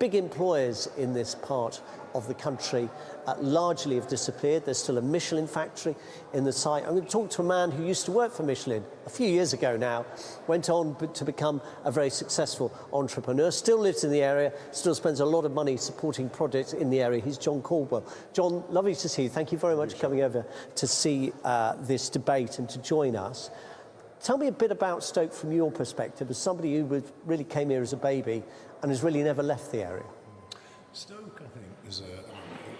big employers in this part of the country largely have disappeared. There's still a Michelin factory in the site. I'm going to talk to a man who used to work for Michelin a few years ago now, went on to become a very successful entrepreneur, still lives in the area, still spends a lot of money supporting projects in the area. He's John Caudwell. John, lovely to see you. Thank you very much for coming over to see this debate and to join us. Tell me a bit about Stoke from your perspective, as somebody who really came here as a baby and has really never left the area. Stoke, I think, is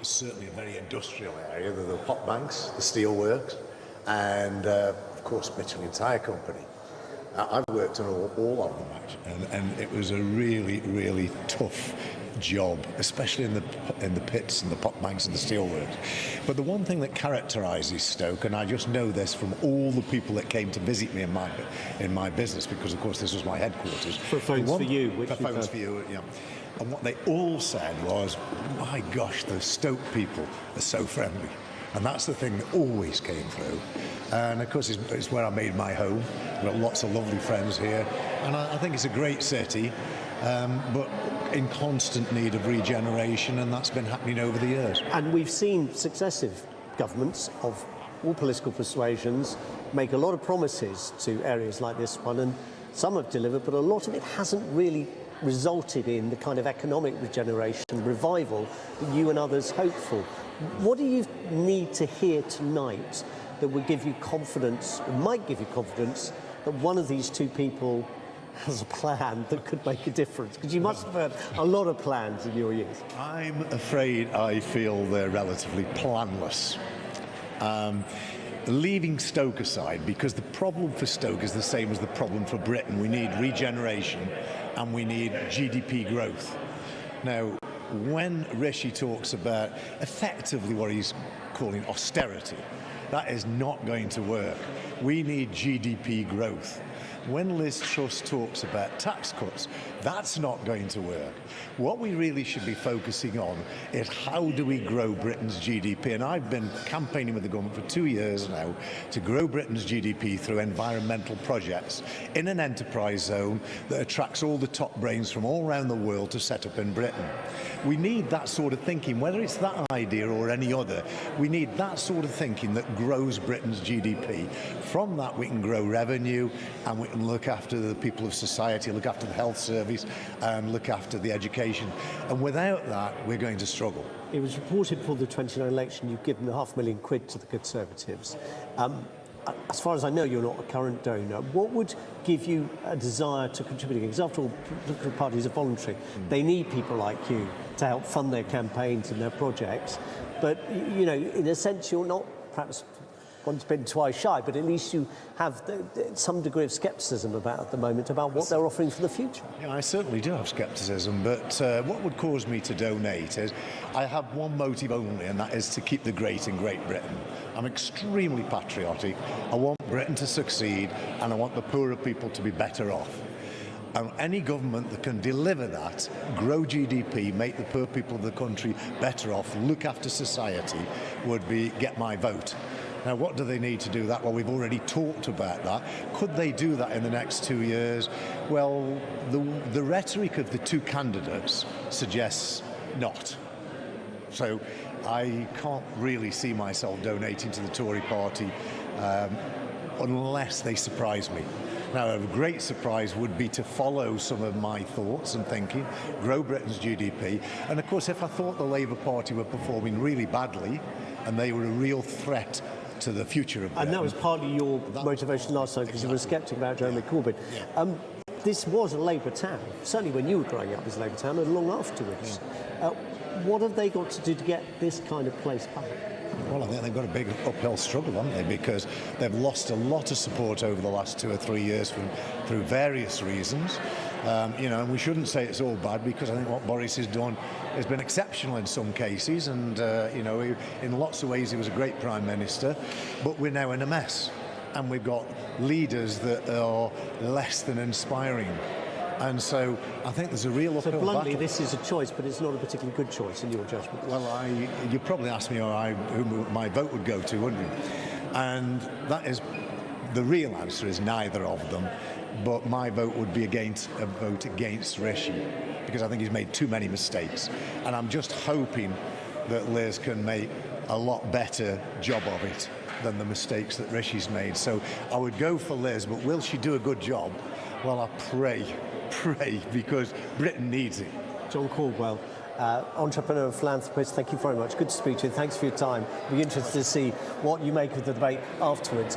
certainly a very industrial area. There are the pot banks, the steel works, and of course Michelin Tire Company. I've worked on all of them actually, and it was a really tough job, especially in the pits and the pot banks and the steel works. But the one thing that characterises Stoke, and I just know this from all the people that came to visit me in my business, because of course this was my headquarters. For Phones for You, which for Phones for You, yeah. And what they all said was, my gosh, the Stoke people are so friendly. And that's the thing that always came through. And of course, it's where I made my home. I've got lots of lovely friends here. And I think it's a great city, but in constant need of regeneration, and that's been happening over the years. And we've seen successive governments of all political persuasions make a lot of promises to areas like this one, and some have delivered, but a lot of it hasn't really resulted in the kind of economic regeneration, revival that you and others hope for. What do you need to hear tonight that would give you confidence, or might give you confidence, that one of these two people has a plan that could make a difference? Because you must have had a lot of plans in your years. I'm afraid I feel they're relatively planless. Leaving Stoke aside, because the problem for Stoke is the same as the problem for Britain. We need regeneration and we need GDP growth. Now, when Rishi talks about effectively what he's calling austerity, that is not going to work. We need GDP growth. When Liz Truss talks about tax cuts, that's not going to work. What we really should be focusing on is how do we grow Britain's GDP? And I've been campaigning with the government for 2 years now to grow Britain's GDP through environmental projects in an enterprise zone that attracts all the top brains from all around the world to set up in Britain. We need that sort of thinking, whether it's that idea or any other. We need that sort of thinking that grows Britain's GDP. From that we can grow revenue, and we can look after the people of society, look after the health service, and look after the education. And without that, we're going to struggle. It was reported for the 29 election you've given £500,000 to the Conservatives. As far as I know, you're not a current donor. What would give you a desire to contribute? Because after all, political parties are voluntary. They need people like you to help fund their campaigns and their projects. But, you know, in a sense, you're not perhaps once bitten, twice shy, but at least you have some degree of skepticism at the moment about what they're offering for the future. Yeah, I certainly do have skepticism, but what would cause me to donate is I have one motive only, and that is to keep the great in Great Britain. I'm extremely patriotic. I want Britain to succeed, and I want the poorer people to be better off. And any government that can deliver that, grow GDP, make the poor people of the country better off, look after society, would get my vote. Now, what do they need to do that? Well, we've already talked about that. Could they do that in the next 2 years? Well, the rhetoric of the two candidates suggests not. So I can't really see myself donating to the Tory party unless they surprise me. Now, a great surprise would be to follow some of my thoughts and thinking, grow Britain's GDP. And of course, if I thought the Labour Party were performing really badly and they were a real threat to the future of Britain. And that was partly your motivation last time, because you were a sceptic about Jeremy Corbyn. Yeah. This was a Labour town, certainly when you were growing up as a Labour town, and long afterwards. Yeah. What have they got to do to get this kind of place back? Well, I think they've got a big uphill struggle, haven't they? Because they've lost a lot of support over the last 2 or 3 years through various reasons. You know, and we shouldn't say it's all bad, because I think what Boris has done has been exceptional in some cases, and you know, in lots of ways he was a great Prime Minister, but we're now in a mess, and we've got leaders that are less than inspiring. And so I think there's a real uphill battle. So bluntly, this is a choice, but it's not a particularly good choice in your judgment. Well, you probably asked me who my vote would go to, wouldn't you? And that is, the real answer is neither of them. But my vote would be a vote against Rishi. because I think he's made too many mistakes. And I'm just hoping that Liz can make a lot better job of it than the mistakes that Rishi's made. So I would go for Liz, but will she do a good job? Well, I pray, because Britain needs it. John Caudwell, entrepreneur and philanthropist, thank you very much. Good to speak to you. Thanks for your time. We'll be interested to see what you make of the debate afterwards.